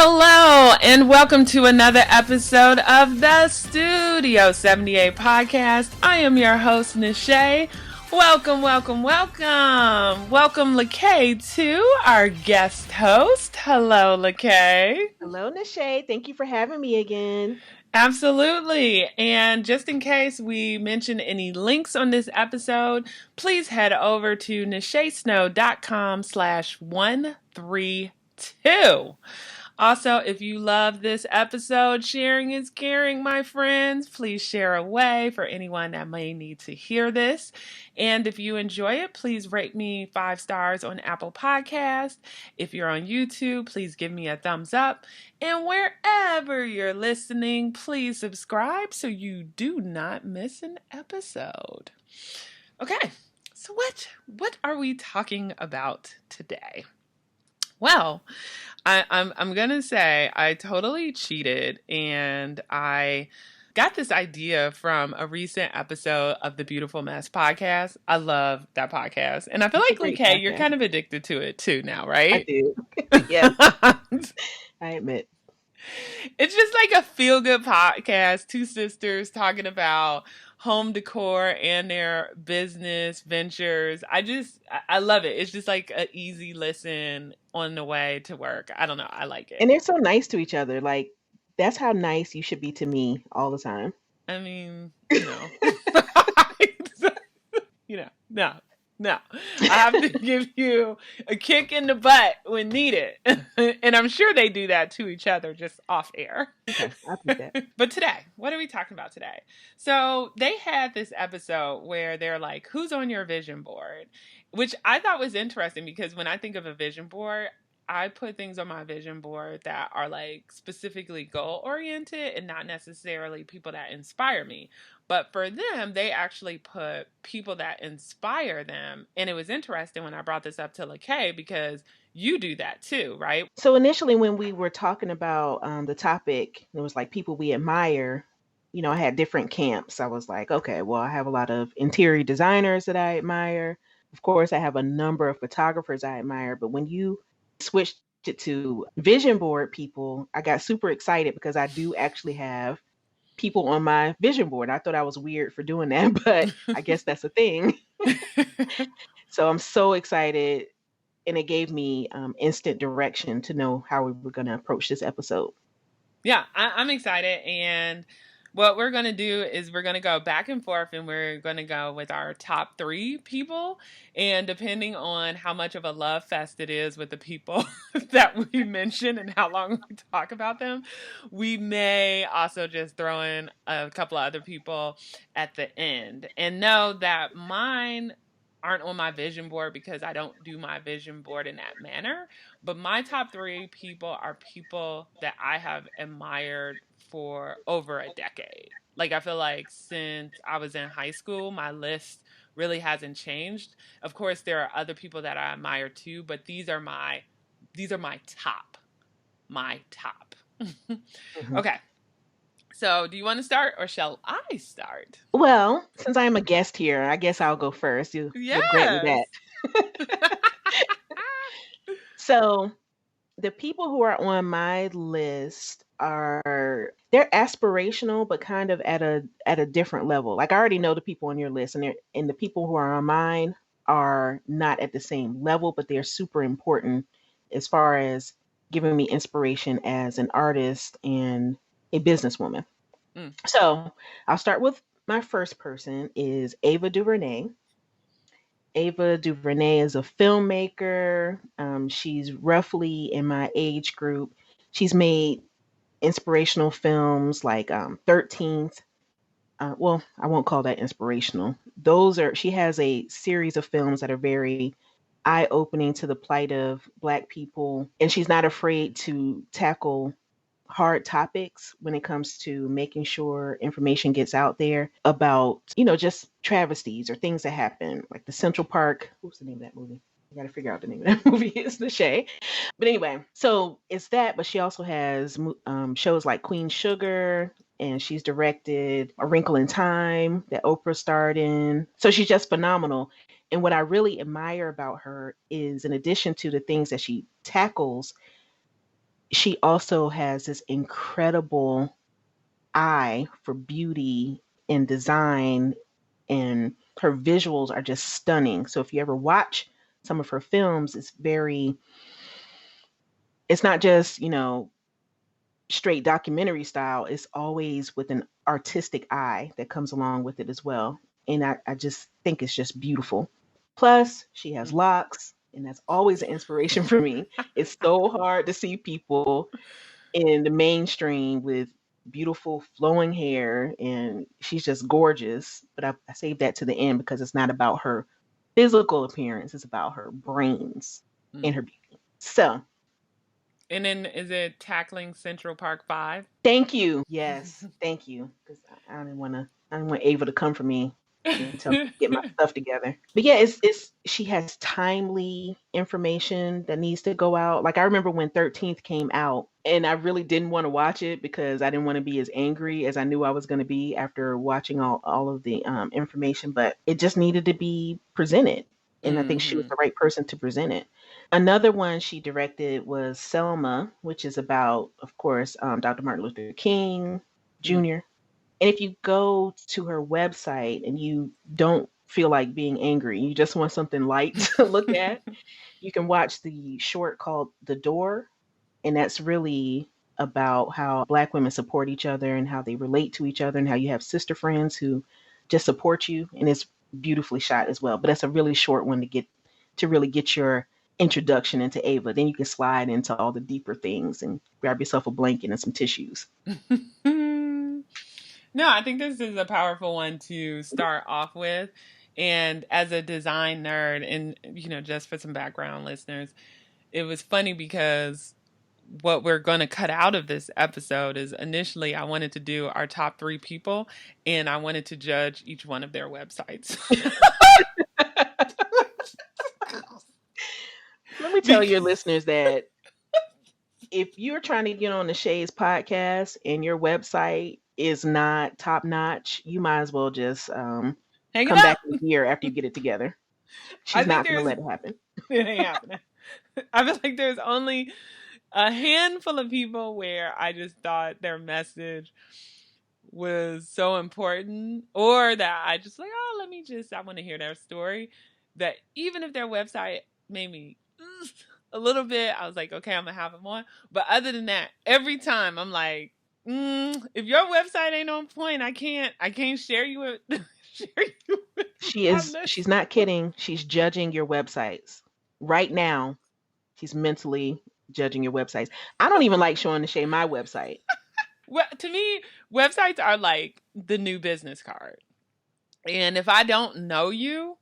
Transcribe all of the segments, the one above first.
Hello, and welcome to another episode of the Studio 78 podcast. I am your host, Nache. Welcome, welcome, welcome. Welcome, Lakay, to our guest host. Hello, Lakay. Hello, Nache. Thank you for having me again. Absolutely. And just in case we mention any links on this episode, please head over to nachesnow.com/132. Also, if you love this episode, sharing is caring, my friends. Please share away for anyone that may need to hear this. And if you enjoy it, please rate me 5 stars on Apple Podcast. If you're on YouTube, please give me a thumbs up. And wherever you're listening, please subscribe so you do not miss an episode. Okay, so what are we talking about today? Well, I'm gonna say I totally cheated, and I got this idea from a recent episode of the Beautiful Mess podcast. I love that podcast, and I feel like, okay, you're kind of addicted to it too now, right? I do. Yes, I admit. It's just like a feel-good podcast. Two sisters talking about home decor and their business ventures. I love it. It's just like an easy listen on the way to work. I don't know. I like it. And they're so nice to each other. Like, that's how nice you should be to me all the time. I mean, no. I have to give you a kick in the butt when needed. And I'm sure they do that to each other just off air. Okay, I'll do that. But today, what are we talking about today? So they had this episode where they're like, who's on your vision board? Which I thought was interesting because when I think of a vision board, I put things on my vision board that are like specifically goal oriented and not necessarily people that inspire me. But for them, they actually put people that inspire them. And it was interesting when I brought this up to Lakay because you do that too, right? So initially when we were talking about the topic, it was like people we admire. You know, I had different camps. I was like, okay, well, I have a lot of interior designers that I admire. Of course, I have a number of photographers I admire. But when you switched it to vision board people, I got super excited because I do actually have people on my vision board. I thought I was weird for doing that, but I guess that's a thing. So I'm so excited. And it gave me instant direction to know how we were going to approach this episode. Yeah, I'm excited. And what we're going to do is we're going to go back and forth and we're going to go with our top 3 people. And depending on how much of a love fest it is with the people that we mention and how long we talk about them, we may also just throw in a couple of other people at the end. And know that mine aren't on my vision board because I don't do my vision board in that manner. But my top 3 people are people that I have admired for over a decade. Like, I feel like since I was in high school, my list really hasn't changed. Of course, there are other people that I admire too, but these are my top. My top. Mm-hmm. Okay. So, do you want to start or shall I start? Well, since I'm a guest here, I guess I'll go first. You'll grant me that. So, the people who are on my list they're aspirational, but kind of at a different level. Like, I already know the people on your list, and the people who are on mine are not at the same level, but they're super important as far as giving me inspiration as an artist and a businesswoman. So I'll start with my first person is Ava Duvernay. Ava Duvernay is a filmmaker. She's roughly in my age group. She's made inspirational films like 13th. Well, I won't call that inspirational. She has a series of films that are very eye-opening to the plight of Black people. And she's not afraid to tackle hard topics when it comes to making sure information gets out there about, just travesties or things that happen, like the Central Park. What's the name of that movie? I got to figure out the name of that movie. It's Nache. But anyway, so it's that, but she also has shows like Queen Sugar, and she's directed A Wrinkle in Time that Oprah starred in. So she's just phenomenal. And what I really admire about her is, in addition to the things that she tackles, she also has this incredible eye for beauty and design, and her visuals are just stunning. So if you ever watch some of her films, it's not just, straight documentary style. It's always with an artistic eye that comes along with it as well. And I just think it's just beautiful. Plus, she has locks, and that's always an inspiration for me. It's so hard to see people in the mainstream with beautiful flowing hair, and she's just gorgeous. But I saved that to the end because it's not about her physical appearance, it's about her brains and her beauty. So And then is it Tackling Central Park 5? thank you. Yes, thank you. Because I didn't want Ava to come for me until I get my stuff together. But yeah, it's she has timely information that needs to go out. Like I remember when 13th came out, and I really didn't want to watch it because I didn't want to be as angry as I knew I was going to be after watching all of the information. But it just needed to be presented, and I think she was Mm-hmm. the right person to present it. Another one she directed was Selma, which is about, of course, Dr. Martin Luther King Jr. And if you go to her website and you don't feel like being angry, you just want something light to look at, you can watch the short called The Door. And that's really about how Black women support each other and how they relate to each other, and how you have sister friends who just support you. And it's beautifully shot as well. But that's a really short one to really get your introduction into Ava. Then you can slide into all the deeper things and grab yourself a blanket and some tissues. No, I think this is a powerful one to start off with. And as a design nerd, and just for some background listeners, it was funny because what we're going to cut out of this episode is initially I wanted to do our top 3 people, and I wanted to judge each one of their websites. Let me tell your listeners that if you're trying to get on the Shay's podcast and your website is not top notch, you might as well just Hang it come back up. in a year after you get it together. I She's think not going to there's let it happen. it ain't happening. I feel like there's only a handful of people where I just thought their message was so important, or that I just like, oh, I want to hear their story. That even if their website made me a little bit, I was like, okay, I'm gonna have them on. But other than that, every time I'm like, if your website ain't on point, I can't share you with share you with my She's list. not kidding. She's judging your websites. Right now, she's mentally judging your websites. I don't even like showing the Shay my website. Well, to me, websites are like the new business card. And if I don't know you,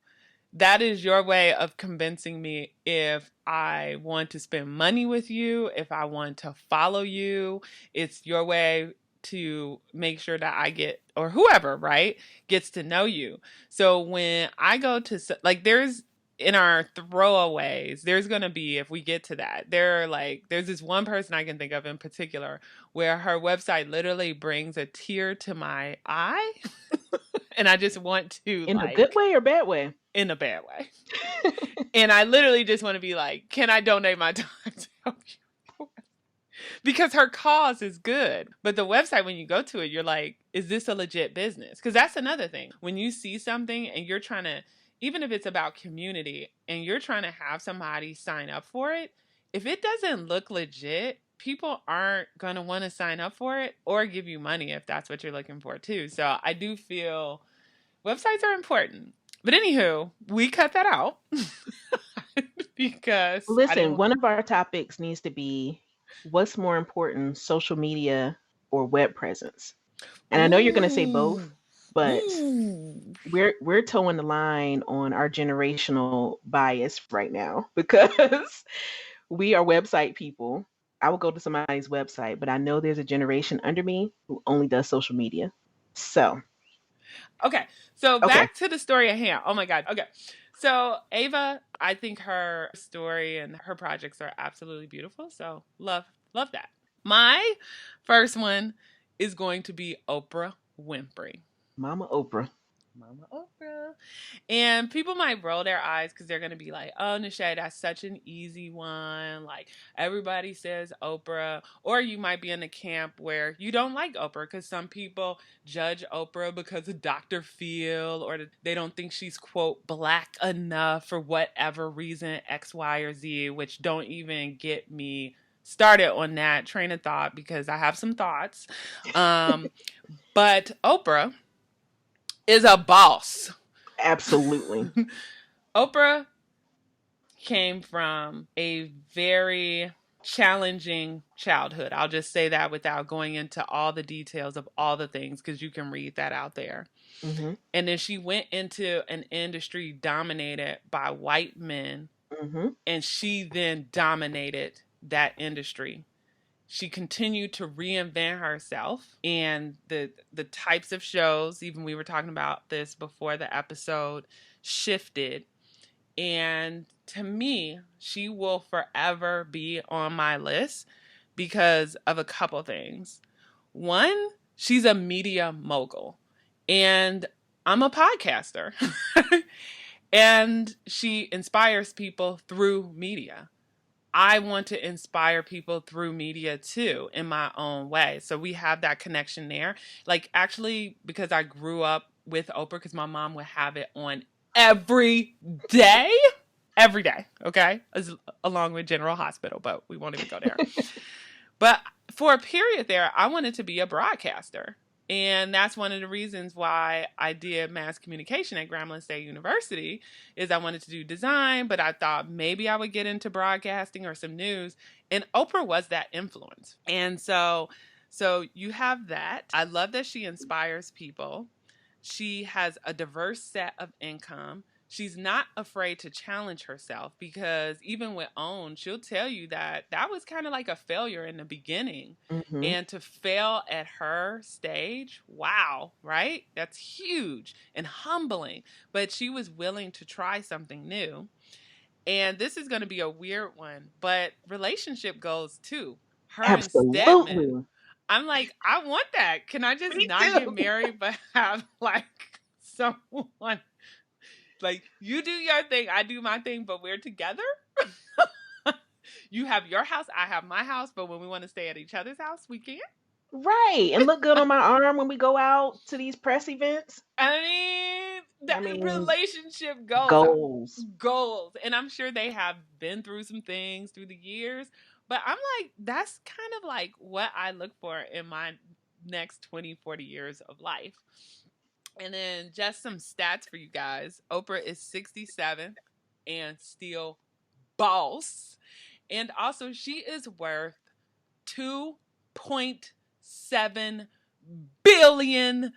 that is your way of convincing me if I want to spend money with you, if I want to follow you. It's your way to make sure that I get, or whoever, right, gets to know you. So when I go to, like, there's, in our throwaways, there's going to be, if we get to that, there's this one person I can think of in particular where her website literally brings a tear to my eye. And I just want to, In a good like, way or bad way? in a bad way. And I literally just want to be like, can I donate my time to help you? Because her cause is good. But the website, when you go to it, you're like, is this a legit business? Because that's another thing. When you see something and you're trying to, even if it's about community and you're trying to have somebody sign up for it, if it doesn't look legit, people aren't going to want to sign up for it or give you money if that's what you're looking for, too. So I do feel websites are important. But anywho, we cut that out because I Listen, didn't. one of our topics needs to be what's more important, social media or web presence? And I know you're going to say both, Ooh, but ooh. we're towing the line on our generational bias right now because we are website people. I will go to somebody's website, but I know there's a generation under me who only does social media. So, Okay, so okay. back to the story at hand. Oh my God. Okay, so Ava, I think her story and her projects are absolutely beautiful. So love that. My first one is going to be Oprah Winfrey. Mama Oprah. Mama Oprah. And people might roll their eyes because they're going to be like, oh, Nache, that's such an easy one. Like, everybody says Oprah. Or you might be in the camp where you don't like Oprah because some people judge Oprah because of Dr. Phil or they don't think she's, quote, black enough for whatever reason, X, Y, or Z, which don't even get me started on that train of thought because I have some thoughts. But Oprah is a boss. Absolutely. Oprah came from a very challenging childhood. I'll just say that without going into all the details of all the things because you can read that out there. Mm-hmm. And then she went into an industry dominated by white men, Mm-hmm. and she then dominated that industry. She continued to reinvent herself and the types of shows, even we were talking about this before the episode, shifted. And to me, she will forever be on my list because of a couple things. One, she's a media mogul, and I'm a podcaster. And she inspires people through media. I want to inspire people through media too in my own way. So we have that connection there. Like, actually, because I grew up with Oprah, because my mom would have it on every day. Every day, okay? Along with General Hospital, but we won't even go there. But for a period there, I wanted to be a broadcaster. And that's one of the reasons why I did mass communication at Grambling State University is I wanted to do design, but I thought maybe I would get into broadcasting or some news. And Oprah was that influence. And so you have that. I love that she inspires people. She has a diverse set of income. She's not afraid to challenge herself because even with OWN, she'll tell you that that was kind of like a failure in the beginning. Mm-hmm. And to fail at her stage, wow, right? That's huge and humbling. But she was willing to try something new. And this is going to be a weird one, but relationship goals too. Her and Stedman. Absolutely. I'm like, I want that. Can I just Me not get too. married but have like someone like you do your thing, I do my thing, but we're together? You have your house, I have my house, but when we want to stay at each other's house, we can't. Right. And look good on my arm when we go out to these press events. I mean, I that mean, relationship goals. goals. Goals. And I'm sure they have been through some things through the years, but I'm like, that's kind of like what I look for in my next 20, 40 years of life. And then just some stats for you guys. Oprah is 67 and still boss. And also, she is worth $2.7 billion.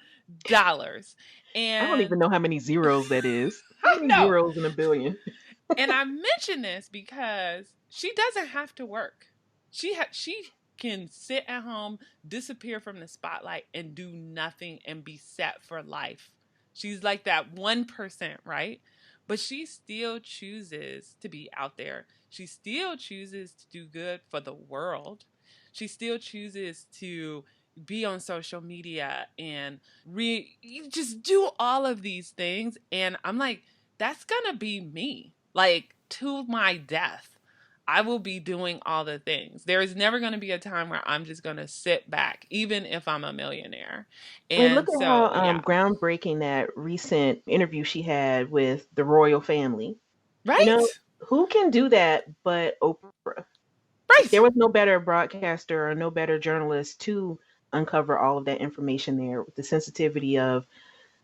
I don't even And know how many zeros that is. How I many know. zeros in a billion? And I mention this because she doesn't have to work. She can sit at home, disappear from the spotlight, and do nothing and be set for life. She's like that 1%, right? But she still chooses to be out there. She still chooses to do good for the world. She still chooses to be on social media and just do all of these things. And I'm like, that's gonna be me. Like, to my death, I will be doing all the things. There is never going to be a time where I'm just going to sit back, even if I'm a millionaire. And look And at how so, yeah. groundbreaking that recent interview she had with the royal family. You know, Right? who can do that but Oprah? Like, there Right. was no better broadcaster or no better journalist to uncover all of that information there with the sensitivity of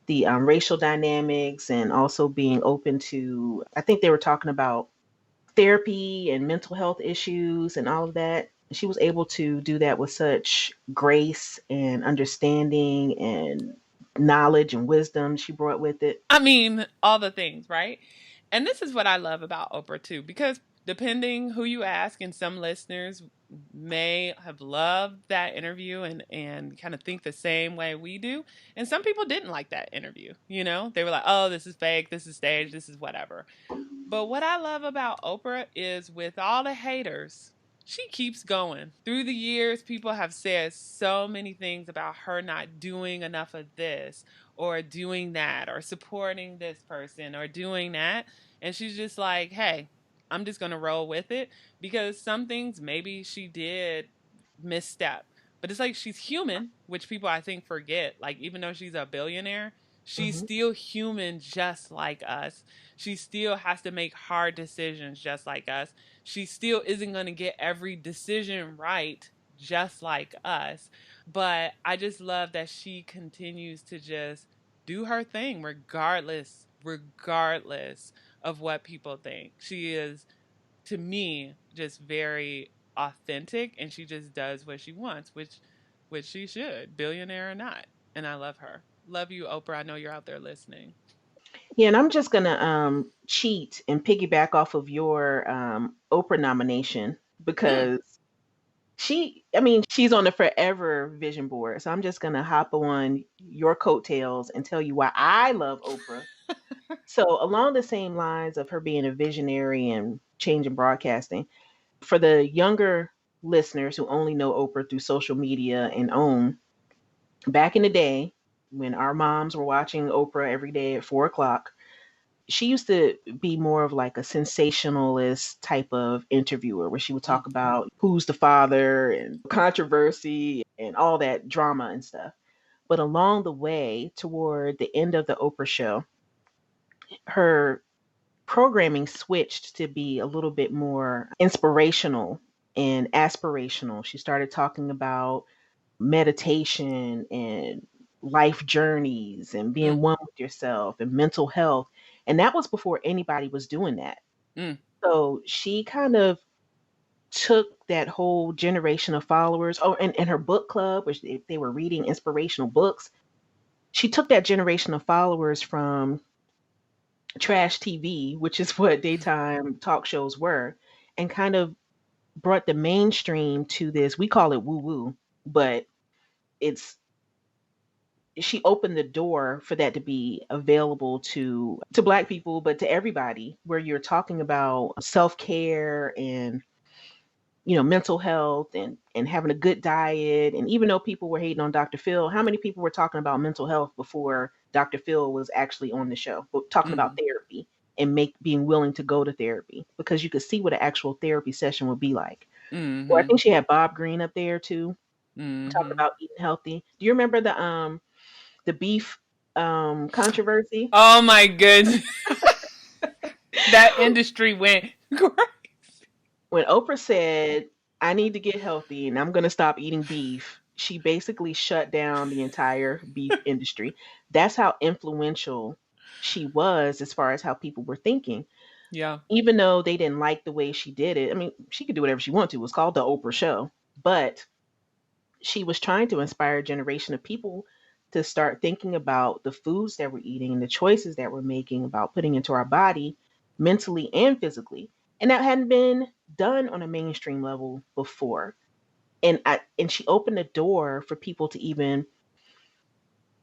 the racial dynamics and also being open to, I think they were talking about therapy and mental health issues and all of that. She was able to do that with such grace and understanding and knowledge and wisdom she brought with it. I mean, all the things, right? And this is what I love about Oprah, too, because depending who you ask, and some listeners may have loved that interview and kind of think the same way we do. And some people didn't like that interview. You know, they were like, oh, this is fake, this is staged, this is whatever. But what I love about Oprah is with all the haters, she keeps going. Through the years, people have said so many things about her not doing enough of this or doing that or supporting this person or doing that. And she's just like, hey, I'm just going to roll with it because some things maybe she did misstep. But it's like she's human, which people I think forget. Like, even though she's a billionaire, she's Hmm. still human just like us. She still has to make hard decisions just like us. She still isn't going to get every decision right just like us. But I just love that she continues to just do her thing regardless of what people think. She is, to me, just very authentic, and she just does what she wants, which she should, billionaire or not. And I love her. Love you, Oprah. I know you're out there listening. Yeah, and I'm just gonna cheat and piggyback off of your Oprah nomination Mm. because I mean, she's on the forever vision board. So I'm just gonna hop on your coattails and tell you why I love Oprah. So along the same lines of her being a visionary and changing broadcasting, for the younger listeners who only know Oprah through social media and OWN, back in the day when our moms were watching Oprah every day at 4 o'clock, she used to be more of like a sensationalist type of interviewer where she would Mm. talk about who's the father and controversy and all that drama and stuff. But along the way, toward the end of the Oprah show, her programming switched to be a little bit more inspirational and aspirational. She started talking about meditation and life journeys and Mm. being one with yourself and mental health. And that was before anybody was doing that. Mm. So she kind of took that whole generation of followers. Oh, and her book club, which they were reading inspirational books. She took that generation of followers from trash TV, which is what daytime talk shows were, and kind of brought the mainstream to this. We call it woo woo, but it's she opened the door for that to be available to black people, but to everybody, where you're talking about self-care and mental health and having a good diet. And even though people were hating on Dr. Phil, how many people were talking about mental health before Dr. Phil was actually on the show, but talking about Mm. therapy and make being willing to go to therapy because you could see what an actual therapy session would be like. Or I Mm-hmm. think she had Bob Green up there too, talking Mm-hmm. about eating healthy. Do you remember the beef controversy? Oh my goodness. That industry went crazy. When Oprah said, I need to get healthy and I'm going to stop eating beef, she basically shut down the entire beef industry. That's how influential she was as far as how people were thinking. Yeah. Even though they didn't like the way she did it, I mean, she could do whatever she wanted to. It was called The Oprah Show. But she was trying to inspire a generation of people to start thinking about the foods that we're eating and the choices that we're making about putting into our body mentally and physically. And that hadn't been done on a mainstream level before. And she opened the door for people to even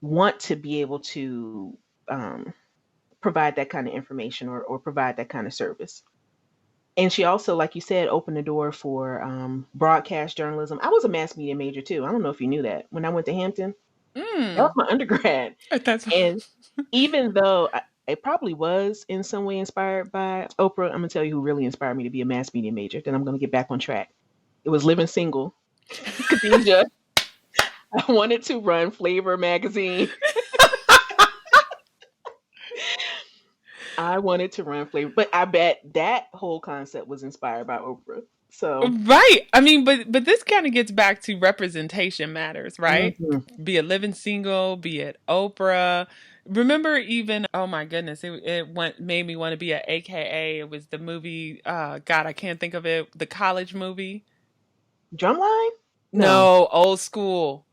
want to be able to provide that kind of information or provide that kind of service. And she also, like you said, opened the door for broadcast journalism. I was a mass media major too. I don't know if you knew that. When I went to Hampton, that was Mm. my undergrad. That's And even though it probably was in some way inspired by Oprah, I'm gonna tell you who really inspired me to be a mass media major. Then I'm gonna get back on track. It was Living Single, Khadijah. I wanted to run Flavor magazine. I wanted to run Flavor, but I bet that whole concept was inspired by Oprah. So, right. I mean, but this kind of gets back to representation matters, right? mhm. Be it Living Single, be it Oprah. Remember, even oh my goodness, it went made me want to be a AKA. It was the movie. God, I can't think of it. The college movie. Drumline? No. No, old school.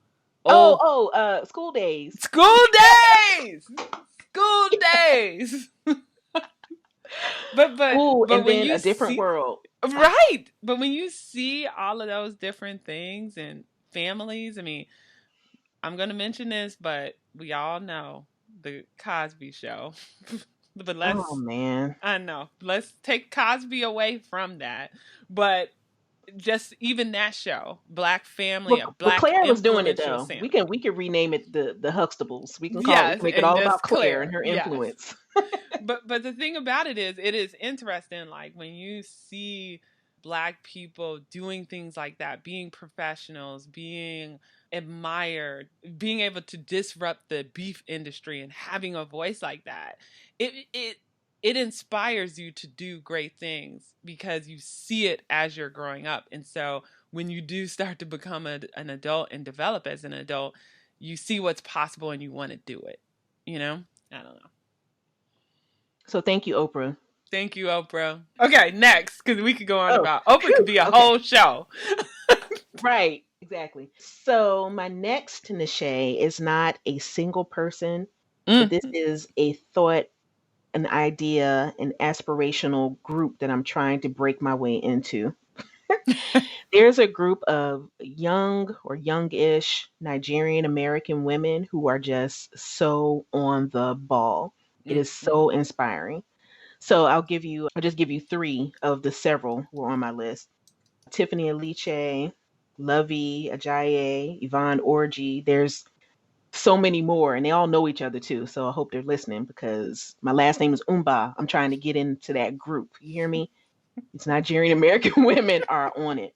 Oh, Old oh, School Days. school days. School days. But but Ooh, but and when then A you Different see World. right, but when you see all of those different things and families, I mean, I'm gonna mention this, but we all know the Cosby Show. But Oh let's man. I know let's take Cosby away from that. But just even that show, Black Family, a Well, Black Claire was doing it influential though. family. We can rename it the Huxtables. We Yes, can make it and all about just Claire and Claire. her Yes. influence. But the thing about it is interesting, like when you see Black people doing things like that, being professionals, being admired, being able to disrupt the beef industry and having a voice like that, it inspires you to do great things because you see it as you're growing up. And so when you do start to become an adult and develop as an adult, you see what's possible and you want to do it. You know? I don't know. So thank you, Oprah. Thank you, Oprah. Okay, next, because we could go on Oh, about Oprah could phew. be a Okay. whole show. Right. Exactly. So my next Nache is not a single person, but this Mm. is a thought, an idea, an aspirational group that I'm trying to break my way into. There's a group of young or youngish Nigerian American women who are just so on the ball. It Mm, is so mm, inspiring. So I'll just give you three of the several who are on my list. Tiffany Aliche, Lovey Ajayi, Yvonne Orji. There's so many more, and they all know each other too. So I hope they're listening because my last name is Umba. I'm trying to get into that group. You hear me? It's Nigerian American women are on it.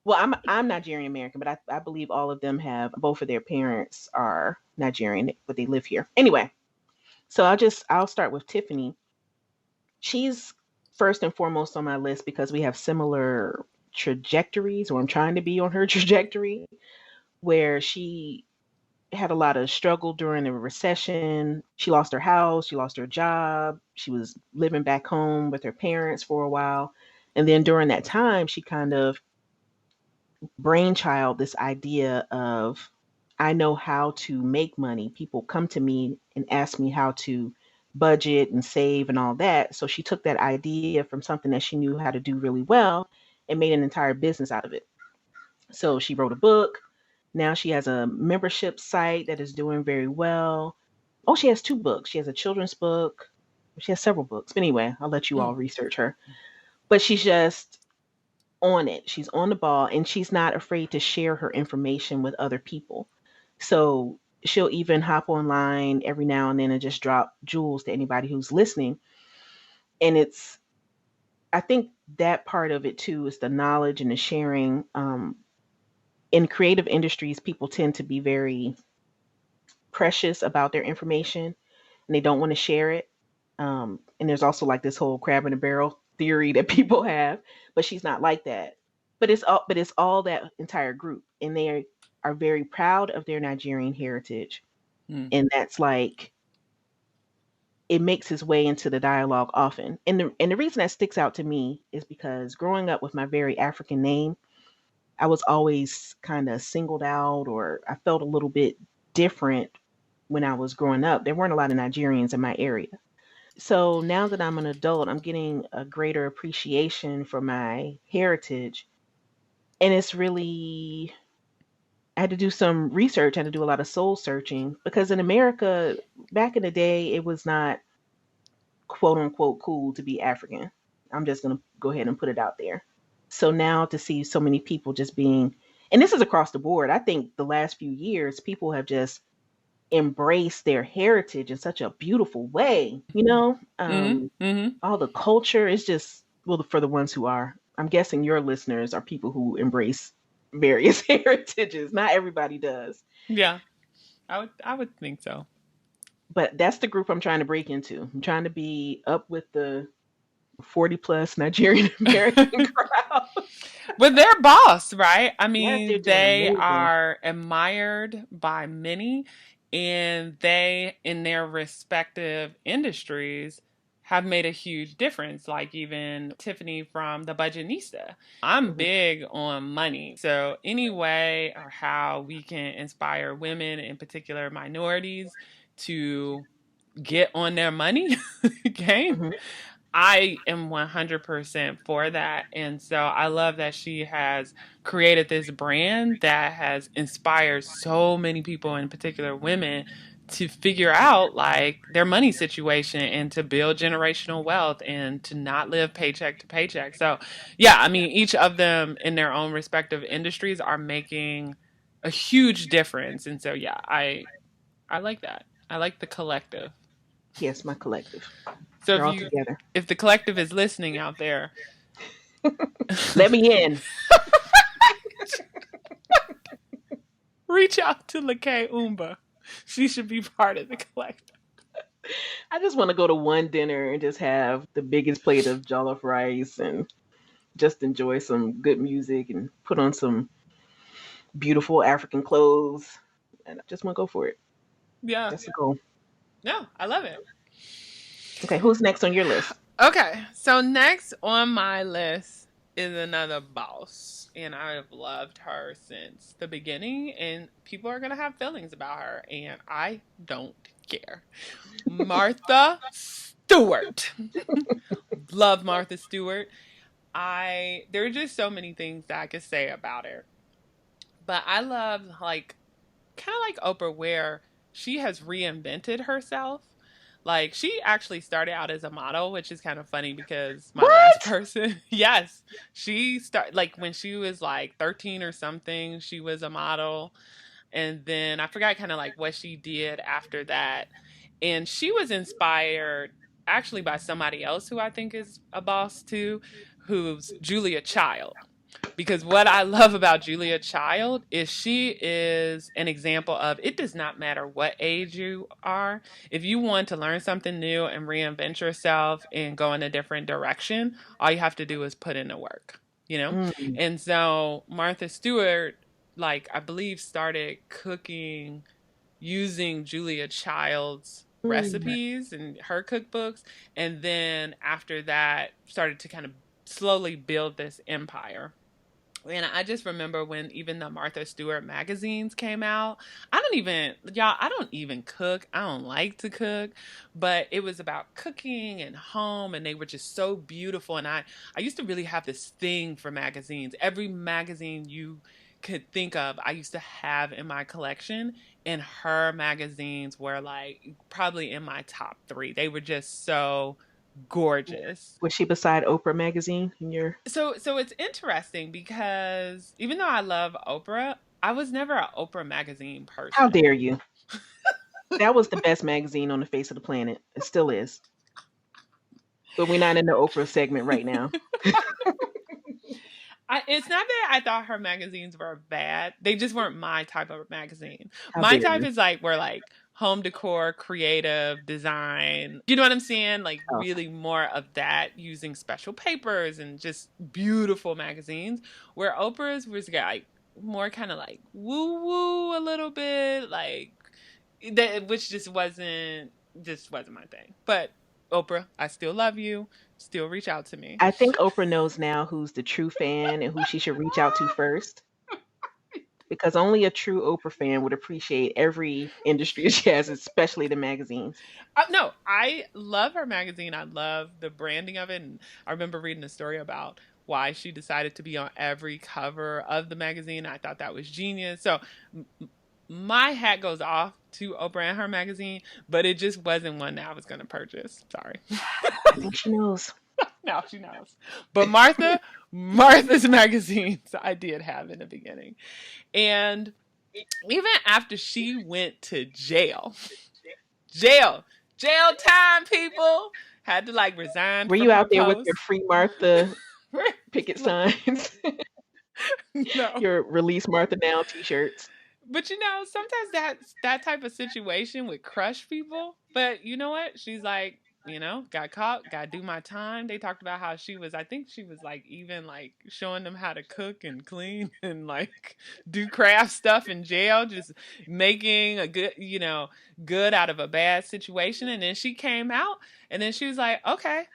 Well, I'm Nigerian American, but I believe all of them have both of their parents are Nigerian, but they live here. Anyway, so I'll start with Tiffany. She's first and foremost on my list because we have similar trajectories, or I'm trying to be on her trajectory, where she had a lot of struggle during the recession. She lost her house, she lost her job, she was living back home with her parents for a while. And then during that time, she kind of brainchild this idea of, I know how to make money. People come to me and ask me how to budget and save and all that. So she took that idea from something that she knew how to do really well and made an entire business out of it. So she wrote a book. Now she has a membership site that is doing very well. Oh, she has two books. She has a children's book. She has several books. But anyway, I'll let you mm. all research her. But she's just on it. She's on the ball and she's not afraid to share her information with other people. So she'll even hop online every now and then and just drop jewels to anybody who's listening. And I think that part of it too is the knowledge and the sharing. In creative industries, people tend to be very precious about their information and they don't want to share it. And there's also like this whole crab in a barrel theory that people have, but she's not like that. But it's all that entire group, and they are very proud of their Nigerian heritage, Mm. and that's like it makes its way into the dialogue often. And the reason that sticks out to me is because growing up with my very African name, I was always kind of singled out, or I felt a little bit different when I was growing up. There weren't a lot of Nigerians in my area. So now that I'm an adult, I'm getting a greater appreciation for my heritage. And it's really, I had to do some research, I had to do a lot of soul searching because in America, back in the day, it was not quote unquote cool to be African. I'm just going to go ahead and put it out there. So now to see so many people just being, and this is across the board, I think the last few years, people have just embraced their heritage in such a beautiful way. Mm, mm. All the culture is just, well, for the ones who are, I'm guessing your listeners are people who embrace various heritages. Not everybody does, Yeah, I would think so. but that's the group I'm trying to break into. I'm trying to be up with the 40 plus Nigerian American crowd. But they're boss, right? I Yes, they're mean, doing they amazing. are admired by many, and they, in their respective industries, have made a huge difference. Like even Tiffany from the Budgetnista. I'm Hmm. big on money. So, any way or how we can inspire women, in particular minorities, to get on their money game, Hmm. I am 100% for that. And so I love that she has created this brand that has inspired so many people, in particular women, to figure out like their money situation and to build generational wealth and to not live paycheck to paycheck. So, yeah, I mean, each of them in their own respective industries are making a huge difference. And so, yeah, I like that. I like the collective. Yes, my collective. So They're all together. if the collective is listening out there, Let me in. reach out to Lakay Umba. She should be part of the collective. I just want to go to one dinner and just have the biggest plate of jollof rice and just enjoy some good music and put on some beautiful African clothes. And I just want to go for it. Yeah. That's the goal. No, I love it. Okay, who's next on your list? Okay, so next on my list is another boss, and I've loved her since the beginning, and people are gonna have feelings about her, and I don't care. Martha Stewart. Love Martha Stewart. I there are just so many things that I could say about her. But I love like kind of like Oprah where she has reinvented herself. Like she actually started out as a model, which is kind of funny because my last What? person, yes, she started like when she was like 13 or something, she was a model. And then I forgot kind of like what she did after that. And she was inspired actually by somebody else who I think is a boss too, who's Julia Child. Because what I love about Julia Child is she is an example of it does not matter what age you are. If you want to learn something new and reinvent yourself and go in a different direction, all you have to do is put in the work, you know? Mm, And so Martha Stewart, like, I believe, started cooking using Julia Child's mm. recipes and her cookbooks. And then after that, started to kind of slowly build this empire. And I just remember when even the Martha Stewart magazines came out. I don't even cook. I don't like to cook, but it was about cooking and home, and they were just so beautiful. And I used to really have this thing for magazines. Every magazine you could think of, I used to have in my collection, and her magazines were like probably in my top three. They were just so gorgeous. Was she beside Oprah magazine in your? So it's interesting because even though I love Oprah, I was never an Oprah magazine How person. dare you? That was the best magazine on the face of the planet. It still is. But we're not in the Oprah segment right now. It's not that I thought her magazines were bad. They just weren't my type of magazine. How My dare type you? is like where like home decor, creative design. You know what I'm saying? Like Oh, really more of that using special papers and just beautiful magazines. Where Oprah's was like more kind of like woo woo a little bit, like that, which just wasn't my thing. But Oprah, I still love you. Still reach out to me. I think Oprah knows now who's the true fan and who she should reach out to first. Because only a true Oprah fan would appreciate every industry she has, especially the magazines. No, I love her magazine. I love the branding of it. And I remember reading a story about why she decided to be on every cover of the magazine. I thought that was genius. So my hat goes off to Oprah and her magazine, but it just wasn't one that I was going to purchase. Sorry. I think she knows. Now she knows. But Martha's magazines I did have in the beginning. And even after she went to jail, jail time, people had to like resign Were from you her out there with your post. free Martha picket signs, No, your release Martha now t-shirts? but sometimes that type of situation would crush people. But you know what? She's like, got caught, got to do my time. They talked about how I think she was like even like showing them how to cook and clean and like do craft stuff in jail, just making a good out of a bad situation. And then she came out and then she was like, okay,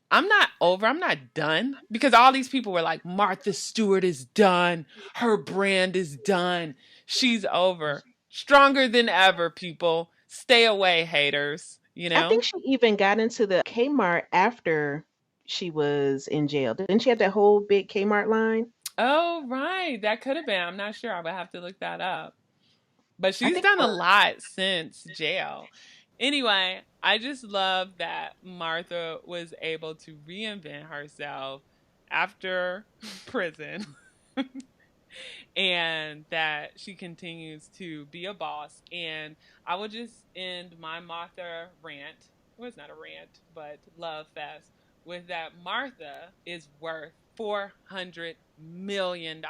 I'm not over. I'm not done. Because all these people were like, Martha Stewart is done. Her brand is done. She's over. Stronger than ever, people. Stay away, haters. you I know? think she even got into the Kmart after she was in jail. Didn't she have that whole big Kmart line? Oh, right. That could have been. I'm not sure. I would have to look that up. But I she's think it done a was. lot since jail. Anyway, I just love that Martha was able to reinvent herself after prison and that she continues to be a boss. And I will just end my Martha rant. Well, it's not a rant, but love fest with that Martha is worth $400 million.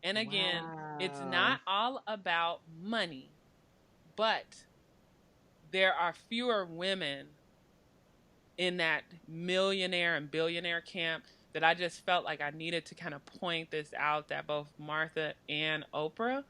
And again, it's Wow. not all about money, but there are fewer women in that millionaire and billionaire camp that I just felt like I needed to kind of point this out that both Martha and Oprah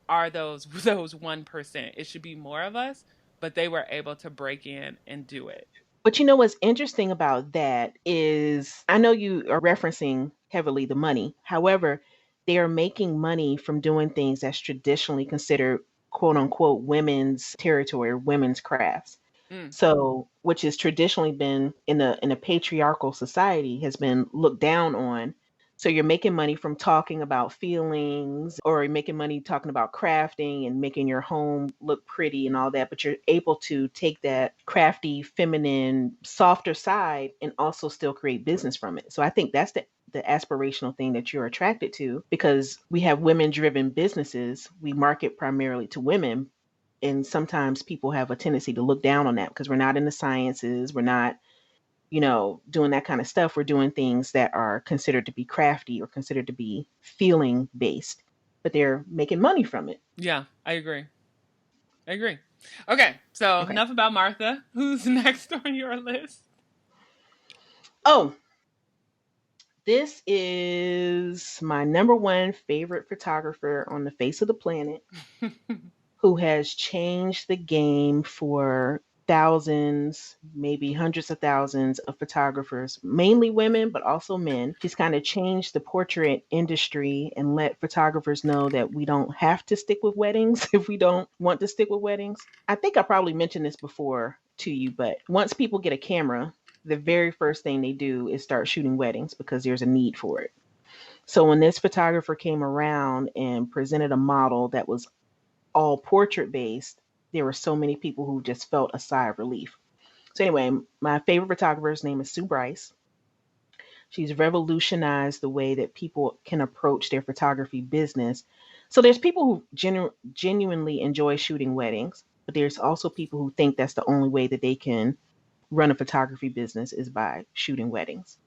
are those 1%. It should be more of us, but they were able to break in and do it. But you know what's interesting about that is I know you are referencing heavily the money. However, they are making money from doing things that's traditionally considered quote unquote women's territory or women's crafts. Mm, So, which has traditionally been in a patriarchal society has been looked down on. So you're making money from talking about feelings, or you're making money talking about crafting and making your home look pretty and all that, but you're able to take that crafty, feminine, softer side and also still create business from it. So I think that's the aspirational thing that you're attracted to, because we have women driven businesses. We market primarily to women, and sometimes people have a tendency to look down on that because we're not in the sciences, we're not, doing that kind of stuff. We're doing things that are considered to be crafty or considered to be feeling based, but they're making money from it. yeah, I agree. I agree. Okay, so Okay. enough about Martha. Who's next on your list? Oh, this is my number one favorite photographer on the face of the planet, who has changed the game for thousands, maybe hundreds of thousands of photographers, mainly women, but also men. She's kind of changed the portrait industry and let photographers know that we don't have to stick with weddings if we don't want to stick with weddings. I think I probably mentioned this before to you, but once people get a camera, the very first thing they do is start shooting weddings because there's a need for it. So when this photographer came around and presented a model that was all portrait based, there were so many people who just felt a sigh of relief. So anyway, my favorite photographer's name is Sue Bryce. She's revolutionized the way that people can approach their photography business. So there's people who genuinely enjoy shooting weddings, but there's also people who think that's the only way that they can run a photography business is by shooting weddings.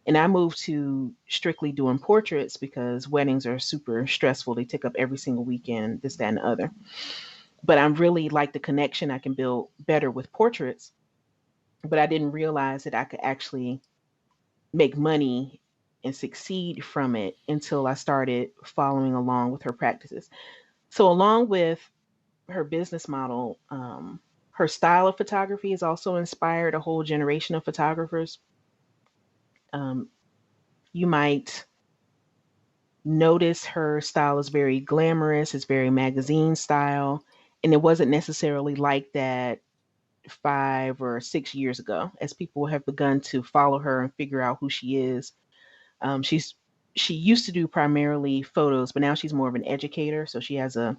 And I moved to strictly doing portraits because weddings are super stressful. They take up every single weekend, this, that, and the other. But I really like the connection I can build better with portraits. But I didn't realize that I could actually make money and succeed from it until I started following along with her practices. So, along with her business model, her style of photography has also inspired a whole generation of photographers. Um, you might notice her style is very glamorous, it's very magazine style, and it wasn't necessarily like that 5 or 6 years ago, as people have begun to follow her and figure out who she is. She's she used to do primarily photos, but now she's more of an educator. So I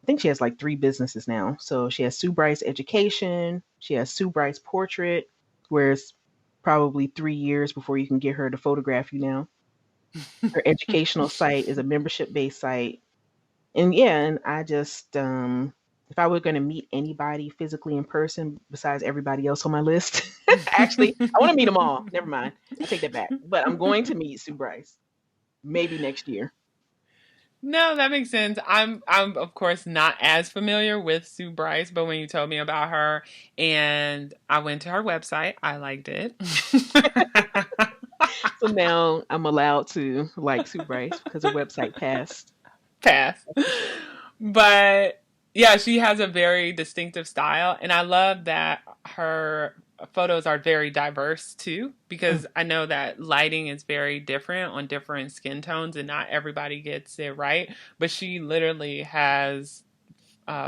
think she has like three businesses now. So she has Sue Bryce Education, she has Sue Bryce Portrait, where it's probably 3 years before you can get her to photograph you now. Her educational site is a membership based site. And yeah, and I just if I were going to meet anybody physically in person besides everybody else on my list, actually, I want to meet them all. Never mind, I take that back. But I'm going to meet Sue Bryce maybe next year. No, that makes sense. I'm of course not as familiar with Sue Bryce, but when you told me about her and I went to her website, I liked it. So now I'm allowed to like Sue Bryce because her website passed. Pass. But yeah, she has a very distinctive style, and I love that her photos are very diverse too, Mm. because I know that lighting is very different on different skin tones and not everybody gets it right, but she literally has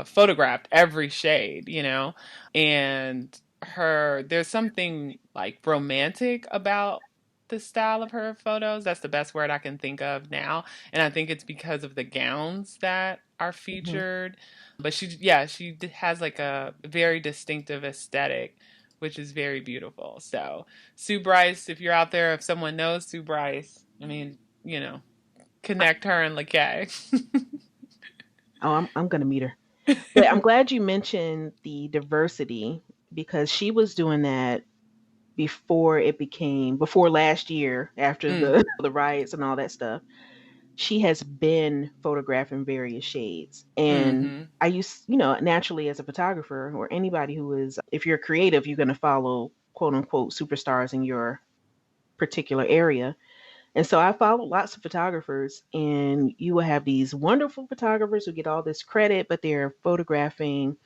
photographed every shade, you know, and there's something like romantic about the style of her photos. That's the best word I can think of now, and I think it's because of the gowns that are Mhm. featured. But yeah, has like a very distinctive aesthetic, which is very beautiful. So Sue Bryce, if you're out there, if someone knows Sue Bryce, I mean, you know, connect her and Lakay. Oh, I'm gonna meet her. But I'm glad you mentioned the diversity because she was doing that before last year after Mm, the riots and all that stuff. She has been photographing various shades. And mm-hmm. I used, naturally as a photographer or anybody who is, if you're creative, you're going to follow quote unquote superstars in your particular area. And so I follow lots of photographers, and you will have these wonderful photographers who get all this credit, but they're photographing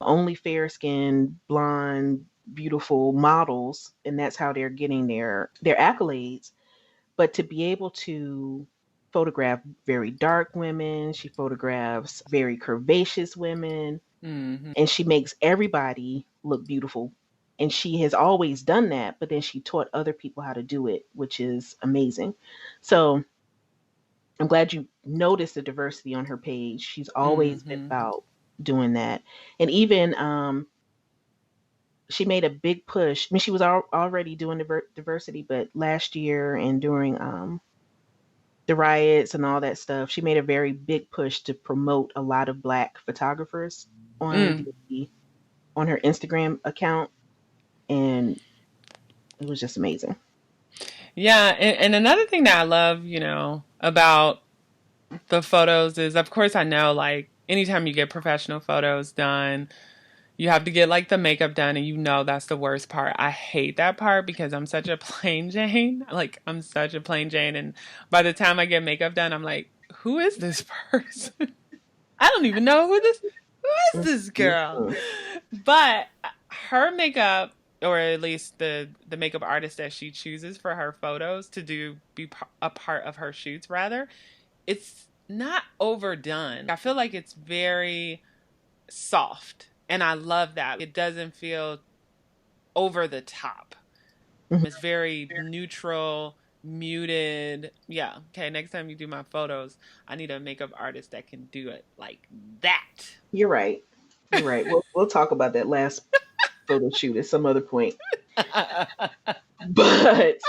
only fair skinned, blonde, beautiful models, and that's how they're getting their accolades. But to be able to photograph very dark women, she photographs very curvaceous women, Mm-hmm. and she makes everybody look beautiful. And she has always done that, but then she taught other people how to do it, which is amazing. So I'm glad you noticed the diversity on her page. She's always been Mm-hmm. about doing that. And even she made a big push. I mean, she was already doing diversity, but last year and during the riots and all that stuff, she made a very big push to promote a lot of black photographers on Mm. on her Instagram account, and it was just amazing. Yeah, and another thing that I love, you know, about the photos is, of course, I know like anytime you get professional photos done, you have to get like the makeup done, and you know that's the worst part. I hate that part because I'm such a plain Jane. Like I'm such a plain Jane, and by the time I get makeup done, I'm like, who is this person? I don't even know who is this girl. Mhm. But her makeup, or at least the makeup artist that she chooses for her photos to be a part of her shoots, rather, it's not overdone. I feel like it's very soft, and I love that. It doesn't feel over the top. Mhm. It's very neutral, muted. Yeah. Okay, next time you do my photos, I need a makeup artist that can do it like that. You're right. You're right. We'll talk about that last photo shoot at some other point. But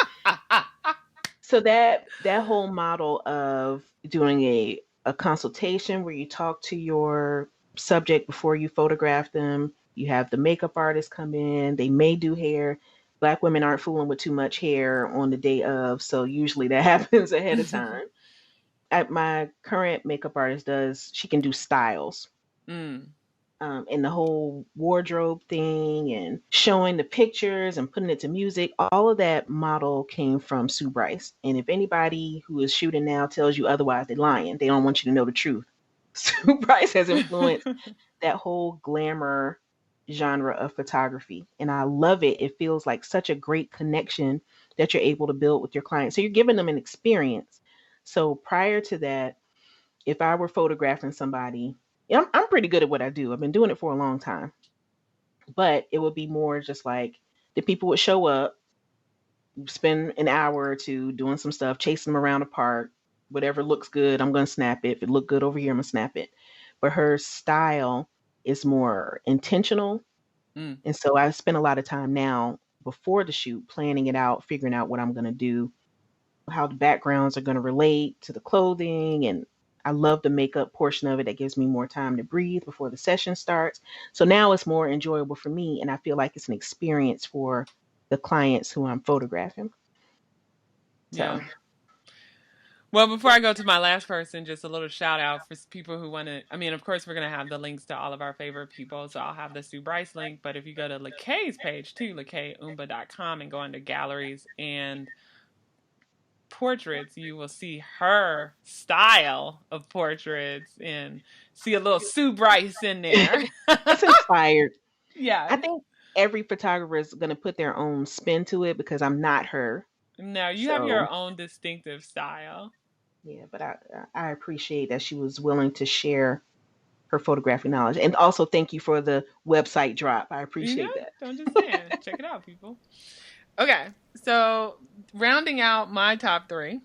so that whole model of doing a consultation where you talk to your subject before you photograph them, you have the makeup artist come in, they may do hair. Black women aren't fooling with too much hair on the day of, so usually that happens ahead of time. My current makeup artist does, she can do styles, Mm. and the whole wardrobe thing and showing the pictures and putting it to music, all of that model came from Sue Bryce. And if anybody who is shooting now tells you otherwise, they're lying. They don't want you to know the truth. Sue Bryce has influenced that whole glamour genre of photography. And I love it. It feels like such a great connection that you're able to build with your clients. So you're giving them an experience. So prior to that, if I were photographing somebody, yeah, I'm pretty good at what I do. I've been doing it for a long time, but it would be more just like the people would show up, spend an hour or two doing some stuff, chasing them around the park. Whatever looks good, I'm gonna snap it. If it look good over here, I'm gonna snap it. But her style is more intentional, Mm. and so I spend a lot of time now before the shoot planning it out, figuring out what I'm gonna do, how the backgrounds are going to relate to the clothing. And I love the makeup portion of it. That gives me more time to breathe before the session starts. So now it's more enjoyable for me. And I feel like it's an experience for the clients who I'm photographing. So, Yeah. Well, before I go to my last person, just a little shout out for people who want to. I mean, of course, we're going to have the links to all of our favorite people. So I'll have the Sue Bryce link. But if you go to Lakay's page too, lakayumba.com, and go under galleries and portraits, you will see her style of portraits and see a little Sue Bryce in there. it's inspired. Yeah. I think every photographer is going to put their own spin to it because I'm not her. No, you have So, your own distinctive style. yeah, but I appreciate that she was willing to share her photographic knowledge. And also thank you for the website drop. I You know, appreciate that. I'm just saying, check it out, people. Okay, so rounding out my top three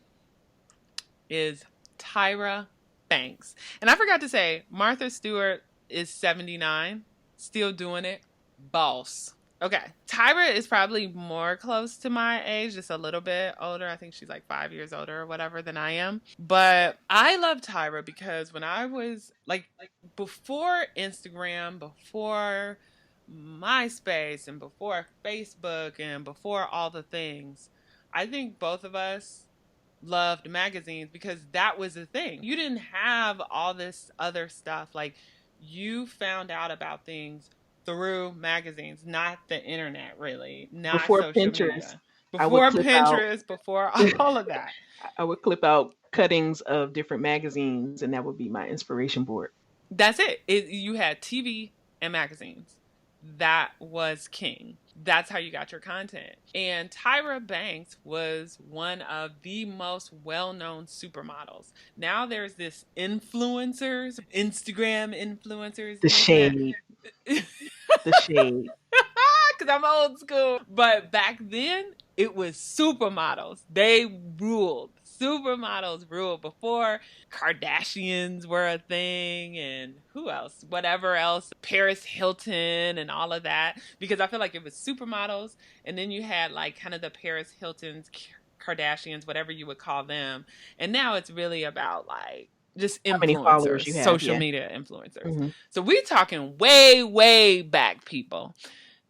is Tyra Banks. And I forgot to say, Martha Stewart is 79, still doing it. Boss. Okay, Tyra is probably more close to my age, just a little bit older. I think she's like 5 years older or whatever than I am. But I love Tyra because when I was like before Instagram, before MySpace, and before Facebook, and before all the things, I think both of us loved magazines because that was the thing. You didn't have all this other stuff. Like, you found out about things through magazines, not the internet, really, not Before social Pinterest, media. I would Before clip out Pinterest, before all of that. I would clip out cuttings of different magazines, and that would be my inspiration board. That's it. You had TV and magazines. That was king. That's how you got your content. And Tyra Banks was one of the most well known supermodels. Now there's this influencers, Instagram influencers, The this and that. shade, the shade. Because I'm old school. But back then, it was supermodels. They ruled. Supermodels ruled before Kardashians were a thing, and who else? Whatever else. Paris Hilton and all of that. Because I feel like it was supermodels, and then you had like kind of the Paris Hiltons, Kardashians, whatever you would call them. And now it's really about like just How many followers influencers, you have? social Yeah. media influencers. Hmm. So we talking way, way back, people.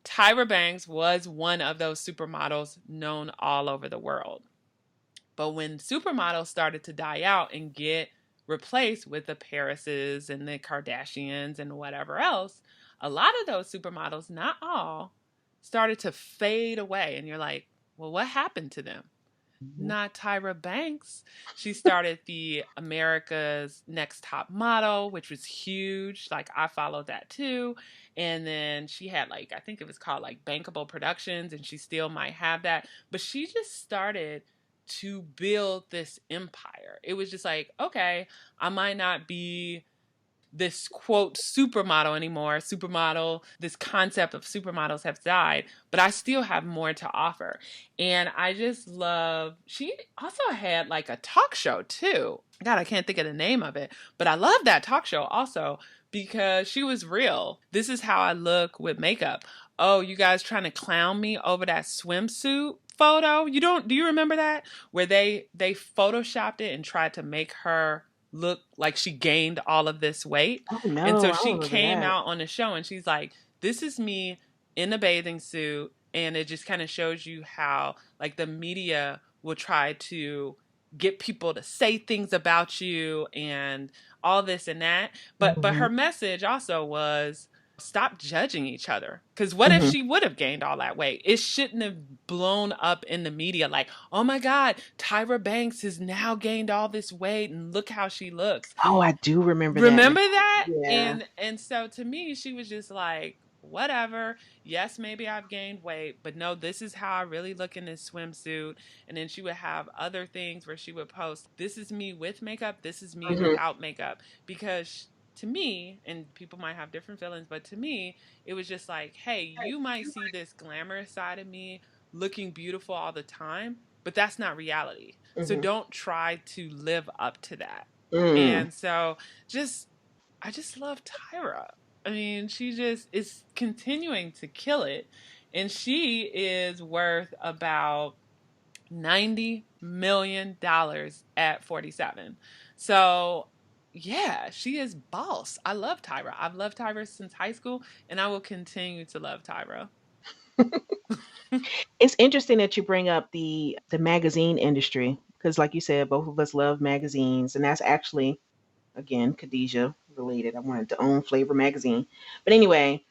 Tyra Banks was one of those supermodels known all over the world. But when supermodels started to die out and get replaced with the Parises and the Kardashians and whatever else, a lot of those supermodels, not all, started to fade away. And you're like, well, what happened to them? Not Tyra Banks. She started the America's Next Top Model, which was huge. Like, I followed that too. And then she had, like, I think it was called like Bankable Productions, and she still might have that. But she just started to build this empire. It was just like, okay, I might not be this quote supermodel anymore. Supermodel, this concept of supermodels have died, but I still have more to offer. And I just love, she also had like a talk show too. God, I can't think of the name of it, but I love that talk show also because she was real. This is how I look with makeup. Oh, you guys trying to clown me over that swimsuit photo? Do you remember that? Where they photoshopped it and tried to make her look like she gained all of this weight. Oh And no, so I don't she remember came that. out on the show and she's like, this is me in a bathing suit. And it just kind of shows you how like the media will try to get people to say things about you and all this and that. But Hmm. her message also was stop judging each other. Because what if Hmm. she would have gained all that weight? It shouldn't have blown up in the media like, oh my God, Tyra Banks has now gained all this weight and look how she looks. Oh, I do remember that now. Remember that? Yeah. And so to me, she was just like, whatever. Yes, maybe I've gained weight, but no, this is how I really look in this swimsuit. And then she would have other things where she would post, this is me with makeup, this is me Hmm. without makeup. Because to me, and people might have different feelings, but to me, it was just like, hey, you might see this glamorous side of me looking beautiful all the time, but that's not reality. So Hmm. don't try to live up to that. Mm. And so just I just love Tyra. I mean, she just is continuing to kill it. And she is worth about $90 million at 47. So, yeah, she is boss. I love Tyra. I've loved Tyra since high school, and I will continue to love Tyra. It's interesting that you bring up the magazine industry because, like you said, both of us love magazines, and that's actually again Khadijah related. I wanted to own Flavor magazine, but anyway,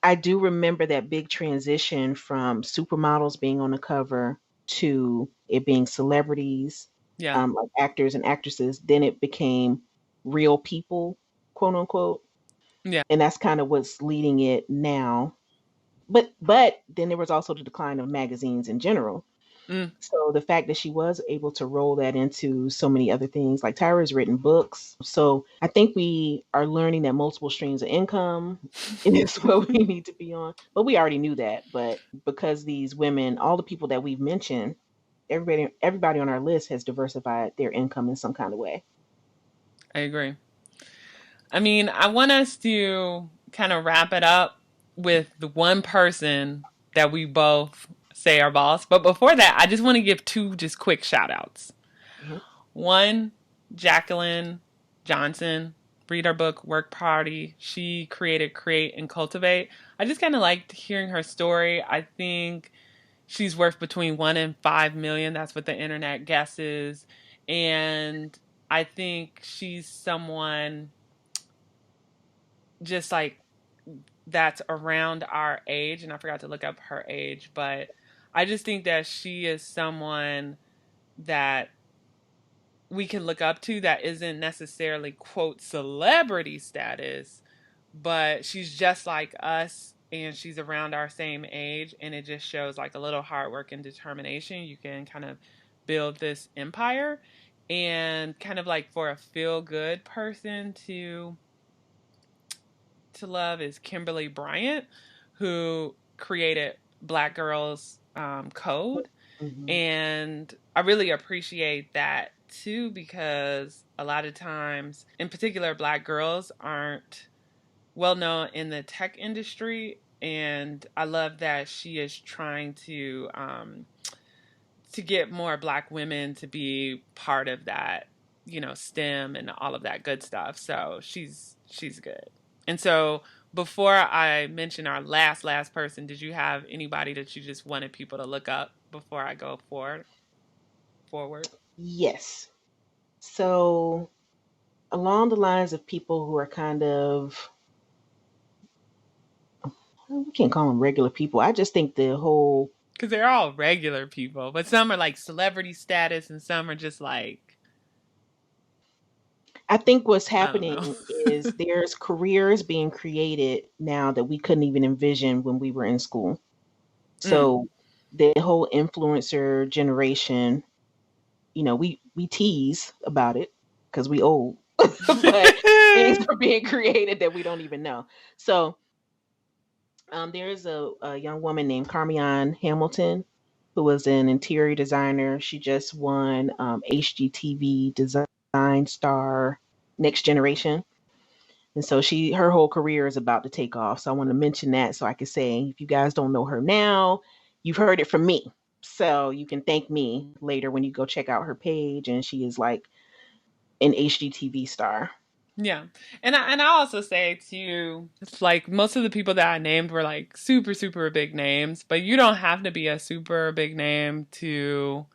I do remember that big transition from supermodels being on the cover to it being celebrities, Yeah. like actors and actresses. Then it became real people, quote unquote, Yeah. and that's kind of what's leading it now. But then there was also the decline of magazines in general. Mm, So the fact that she was able to roll that into so many other things, like Tyra's written books. So I think we are learning that multiple streams of income is what we need to be on. But we already knew that. But because these women, all the people that we've mentioned, everybody on our list has diversified their income in some kind of way. I agree. I mean, I want us to kind of wrap it up with the one person that we both say our boss. But before that, I just want to give two just quick shout outs. Mhm. One, Jacqueline Johnson, read her book, Work Party. She created Create and Cultivate. I just kind of liked hearing her story. I think she's worth between 1 and 5 million. That's what the internet guesses. And I think she's someone just like that's around our age, and I forgot to look up her age, but I just think that she is someone that we can look up to that isn't necessarily quote celebrity status, but she's just like us and she's around our same age, and it just shows like a little hard work and determination. You can kind of build this empire, and kind of like for a feel good person to love is Kimberly Bryant, who created Black Girls Code. Mhm. And I really appreciate that too, because a lot of times, in particular, Black girls aren't well known in the tech industry. And I love that she is trying to get more Black women to be part of that, STEM and all of that good stuff. So she's good. And so before I mention our last person, did you have anybody that you just wanted people to look up before I go forward? Yes. So along the lines of people who are kind of, we can't call them regular people. I just think the whole, Because they're all regular people, but some are like celebrity status, and some are just like, I think what's I don't know. happening is there's careers being created now that we couldn't even envision when we were in school. Mm. So the whole influencer generation, we tease about it because we old, but things are being created that we don't even know. So there's a young woman named Carmion Hamilton who was an interior designer. She just won HGTV Design Star Next Generation. And so her whole career is about to take off. So I want to mention that so I can say, if you guys don't know her now, you've heard it from me. So you can thank me later when you go check out her page. And she is like an HGTV star. Yeah. And I also say too, it's like most of the people that I named were like super, super big names, but you don't have to be a super big name to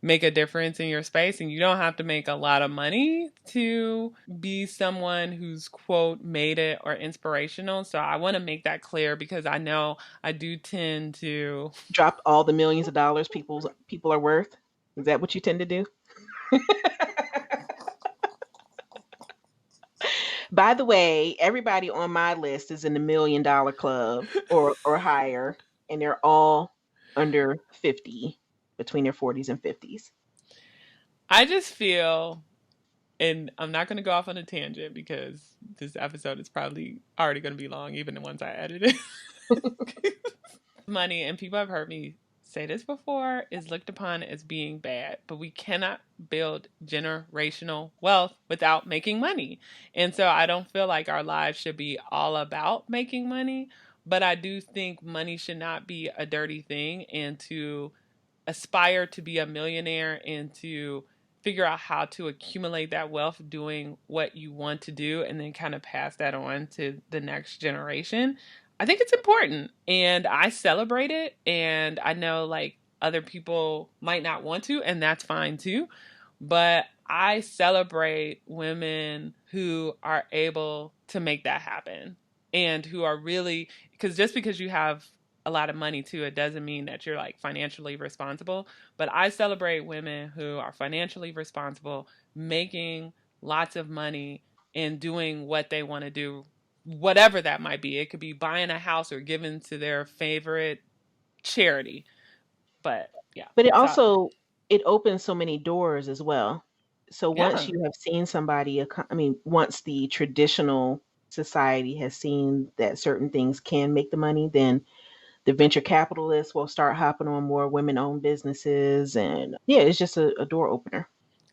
make a difference in your space, and you don't have to make a lot of money to be someone who's quote made it or inspirational. So I want to make that clear because I know I do tend to. Dropped all the millions of dollars people are worth. Is that what you tend to do? By the way, everybody on my list is in the $1 million club or higher, and they're all under 50, between their 40s and 50s. I just feel, and I'm not going to go off on a tangent because this episode is probably already going to be long, even the ones I edited. Money, and people have heard me say this before, is looked upon as being bad, but we cannot build generational wealth without making money. And so I don't feel like our lives should be all about making money, but I do think money should not be a dirty thing, and to aspire to be a millionaire and to figure out how to accumulate that wealth doing what you want to do and then kind of pass that on to the next generation. I think it's important, and I celebrate it, and I know like other people might not want to, and that's fine too, but I celebrate women who are able to make that happen and who are really, because just because you have a lot of money too, it doesn't mean that you're like financially responsible. But I celebrate women who are financially responsible, making lots of money and doing what they want to do, whatever that might be. It could be buying a house or giving to their favorite charity. But Yeah. But So it opens so many doors as well. So once yeah, you have seen somebody, I mean, once the traditional society has seen that certain things can make the money, then the venture capitalists will start hopping on more women-owned businesses, and yeah, it's just a door opener.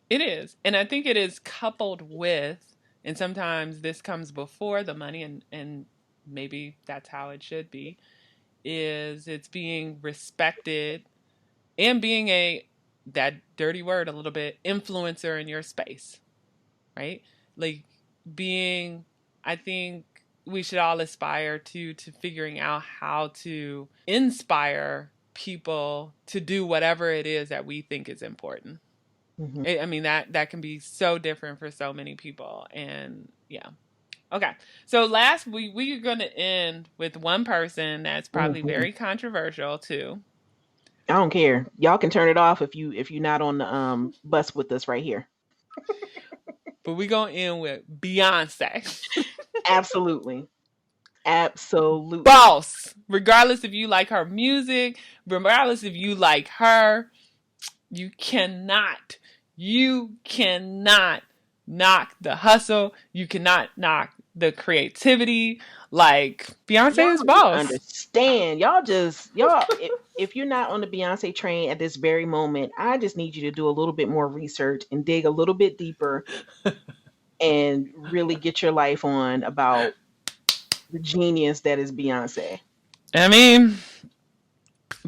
it is. And I think it is coupled with, and sometimes this comes before the money, and maybe that's how it should be, is it's being respected and being a, that dirty word a little bit, influencer in your space, right? Like being, I think we should all aspire to figuring out how to inspire people to do whatever it is that we think is important. Hmm. I mean that can be so different for so many people, and yeah. Okay, so last we are going to end with one person that's probably Hmm. very controversial too, I don't care. Y'all can turn it off if you're not on the bus with us right here. but we're going to end with Beyonce. Absolutely. Absolutely. Boss, regardless if you like her music, regardless if you like her, you cannot knock the hustle. You cannot knock the creativity. Like Y'all Beyonce is don't even boss. understand. If you're not on the Beyonce train at this very moment, I just need you to do a little bit more research and dig a little bit deeper and really get your life on about the genius that is Beyonce. I mean,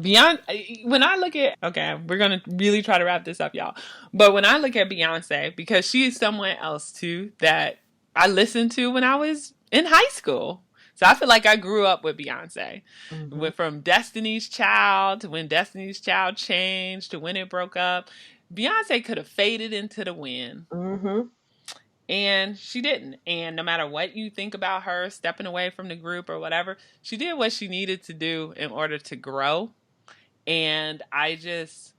Beyonce, when I look at, okay, we're going to really try to wrap this up, y'all. But when I look at Beyonce, because she is someone else too that I listened to when I was in high school. So I feel like I grew up with Beyonce. Hmm. Went from Destiny's Child to when Destiny's Child changed to when it broke up. Beyonce could have faded into the wind, Hmm. and she didn't. And no matter what you think about her stepping away from the group or whatever, she did what she needed to do in order to grow. And I just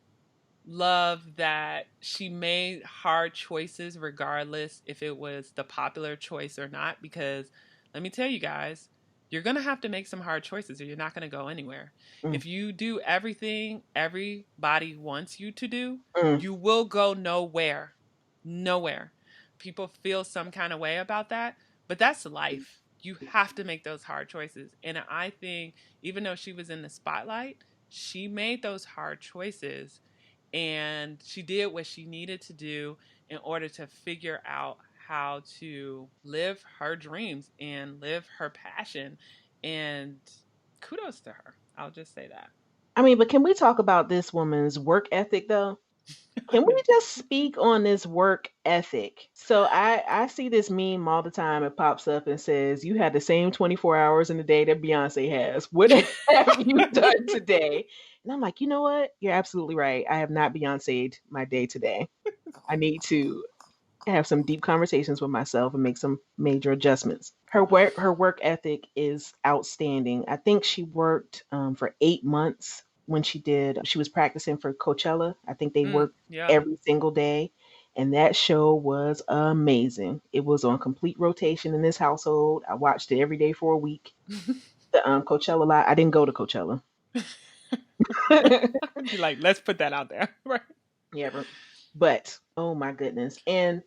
love that she made hard choices regardless if it was the popular choice or not. Because let me tell you guys, you're going to have to make some hard choices or you're not going to go anywhere. Mm. If you do everything everybody wants you to do, Mm. you will go nowhere. Nowhere. People feel some kind of way about that, but that's life. You have to make those hard choices. And I think even though she was in the spotlight, she made those hard choices and she did what she needed to do in order to figure out how to live her dreams and live her passion. And kudos to her. I'll just say that. I mean, but can we talk about this woman's work ethic though? I Can we mean, just speak on this work ethic? So I see this meme all the time. It pops up and says, "You had the same 24 hours in the day that Beyonce has. What have you done today?" And I'm like, you know what? You're absolutely right. I have not Beyonce'd my day today. I need to have some deep conversations with myself and make some major adjustments. Her work ethic is outstanding. I think she worked for 8 months when she was practicing for Coachella. I think they worked yeah. every single day, and that show was amazing. It was on complete rotation in this household. I watched it every day for a week. The Coachella live. I didn't go to Coachella. Be like, let's put that out there. Right. Yeah, but oh my goodness. And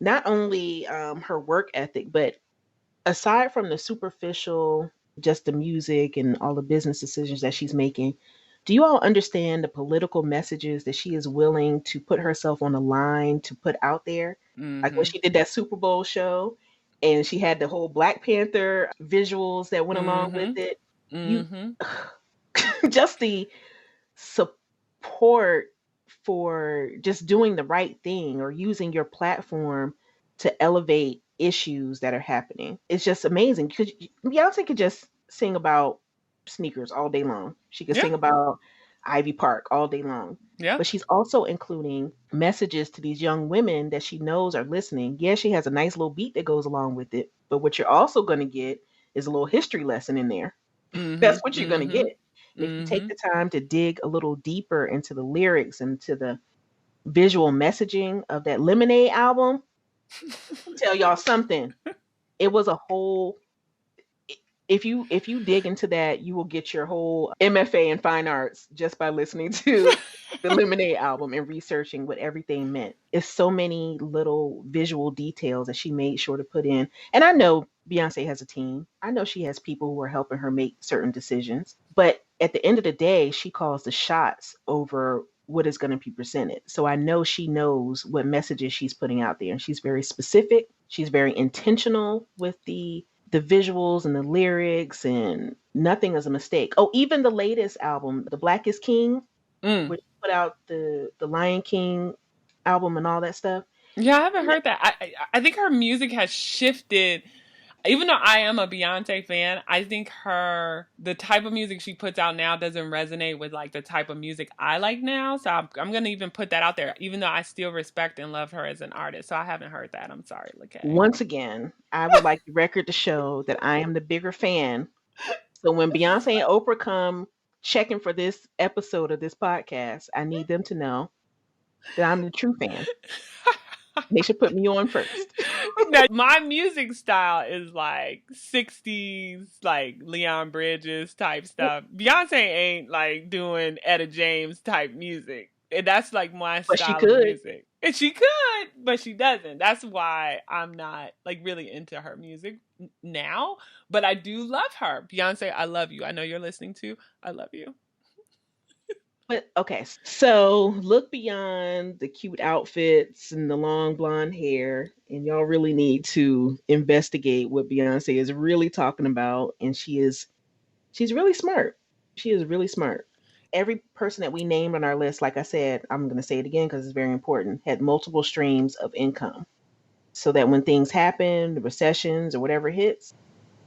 not only her work ethic, but aside from the superficial, just the music and all the business decisions that she's making, do you all understand the political messages that she is willing to put herself on the line to put out there? Like when Mm-hmm. she did that Super Bowl show and she had the whole Black Panther visuals that went along with Mm-hmm. it. You Mm-hmm. just the support for just doing the right thing or using your platform to elevate issues that are happening. It's just amazing because Beyonce could just sing about sneakers all day long. She could Yeah. sing about Ivy Park all day long. Yeah. But she's also including messages to these young women that she knows are listening. Yeah, she has a nice little beat that goes along with it. But what you're also going to get is a little history lesson in there. Mm-hmm. That's what you're going to Mm-hmm. get. And if you take Mm-hmm. the time to dig a little deeper into the lyrics and to the visual messaging of that Lemonade album, tell y'all something. It was a whole. if you dig into that, you will get your whole MFA in fine arts just by listening to the Lemonade album and researching what everything meant. It's so many little visual details that she made sure to put in. And I know Beyonce has a team. I know she has people who are helping her make certain decisions. But at the end of the day, she calls the shots over what is going to be presented. So I know she knows what messages she's putting out there. And she's very specific. She's very intentional with the visuals and the lyrics, and nothing is a mistake. Oh, even the latest album, The Black is King, Mm. which put out the Lion King album and all that stuff. Yeah, I haven't heard that. I think her music has shifted. Even though I am a Beyonce fan, I think the type of music she puts out now doesn't resonate with like the type of music I like now. So I'm gonna even put that out there, even though I still respect and love her as an artist. So I haven't heard that. I'm sorry, Lakay. Once again, I would like the record to show that I am the bigger fan. So when Beyonce and Oprah come checking for this episode of this podcast, I need them to know that I'm the true fan. They should put me on first. Now, my music style is like 60s, like Leon Bridges type stuff. Beyonce ain't like doing Etta James type music. And that's like my But she style of could. music. And she could, but she doesn't. That's why I'm not like really into her music now. But I do love her. Beyonce, I love you. I know you're listening to. I love you. But okay, so look beyond the cute outfits and the long blonde hair, and y'all really need to investigate what Beyonce is really talking about. And she's really smart. She is really smart. Every person that we named on our list, like I said, I'm going to say it again because it's very important, had multiple streams of income, so that when things happen, the recessions or whatever hits,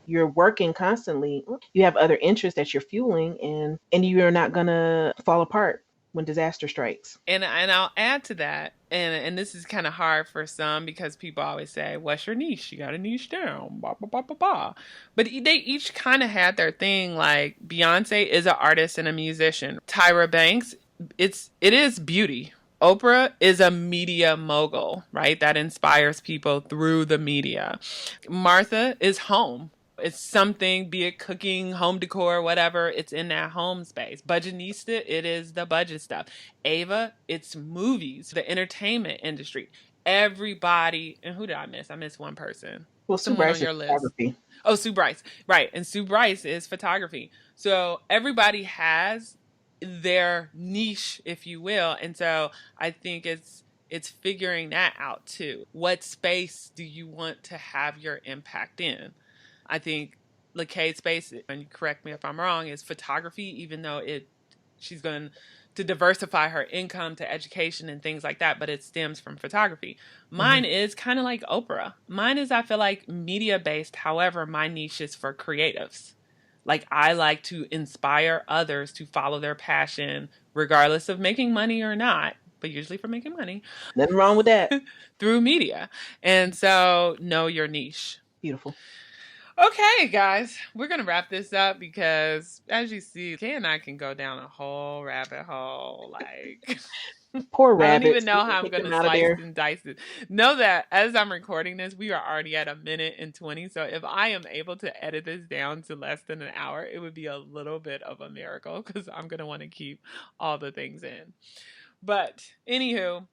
you're working constantly. You have other interests that you're fueling, and you're not gonna fall apart when disaster strikes. And I'll add to that, and this is kind of hard for some because people always say, "What's your niche? You got a niche down." Blah, blah, blah, blah, blah. But they each kind of had their thing. Like Beyonce is an artist and a musician. Tyra Banks, it is beauty. Oprah is a media mogul, right? That inspires people through the media. Martha is home. It's something, be it cooking, home decor, whatever, it's in that home space. Budgetnista, it is the budget stuff. Ava, it's movies, the entertainment industry. Everybody, and who did I miss? I missed one person. Well, Sue Someone on Bryce is your list. photography. Oh, Sue Bryce. Right. And Sue Bryce is photography. So everybody has their niche, if you will. And so I think it's figuring that out too. What space do you want to have your impact in? I think Lakay's space, and you correct me if I'm wrong, is photography, even though she's going to diversify her income to education and things like that, but it stems from photography. Mine is kind of like Oprah. Mine is, I feel like, media based. However, my niche is for creatives. Like, I like to inspire others to follow their passion, regardless of making money or not, but usually for making money. Nothing wrong with that. Through media. And so, know your niche. Beautiful. Okay, guys, we're going to wrap this up because, as you see, Kay and I can go down a whole rabbit hole. Like, Poor rabbits. I don't even know how I'm Take going to them out of slice there. and dice it. Know that as I'm recording this, we are already at 1:20. So if I am able to edit this down to less than an hour, it would be a little bit of a miracle because I'm going to want to keep all the things in. But anywho,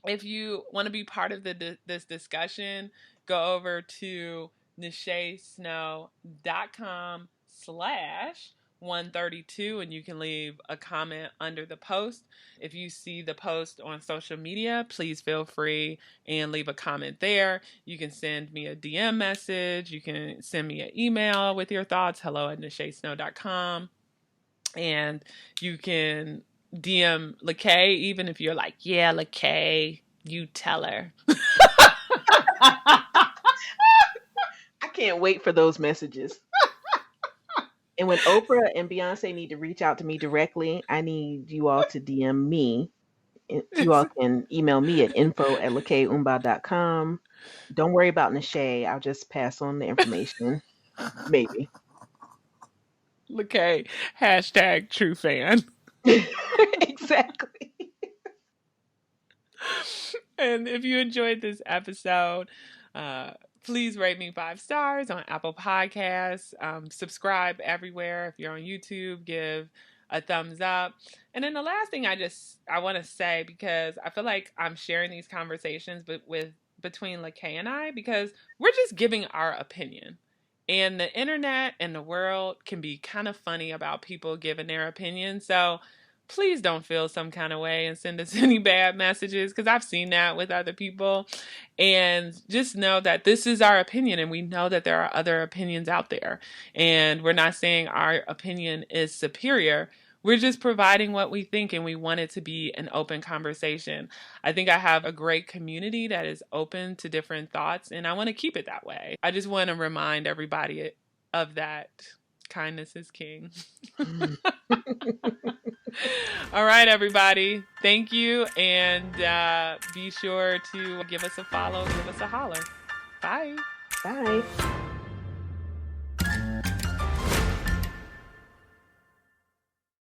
if you want to be part of this discussion, go over to nachesnow.com/132 and you can leave a comment under the post. If you see the post on social media, please feel free and leave a comment there. You can send me a DM message. You can send me an email with your thoughts, hello@nachesnow.com. And you can DM Lakay, even if you're like, yeah, Lakay, you tell her. I can't wait for those messages. And when Oprah and Beyonce need to reach out to me directly, I need you all to DM me. You all can email me at info@lakayumba.com. Don't worry about Nache. I'll just pass on the information. Maybe. Lakay, #true fan. Exactly. And if you enjoyed this episode, Please rate me 5 stars on Apple Podcasts. Subscribe everywhere. If you're on YouTube, give a thumbs up. And then the last thing I want to say, because I feel like I'm sharing these conversations between LaKay and I, because we're just giving our opinion. And the internet and the world can be kind of funny about people giving their opinion. So please don't feel some kind of way and send us any bad messages, because I've seen that with other people. And just know that this is our opinion, and we know that there are other opinions out there. And we're not saying our opinion is superior. We're just providing what we think, and we want it to be an open conversation. I think I have a great community that is open to different thoughts, and I want to keep it that way. I just want to remind everybody of that. Kindness is king. All right, everybody. Thank you. And be sure to give us a follow, give us a holler. Bye. Bye.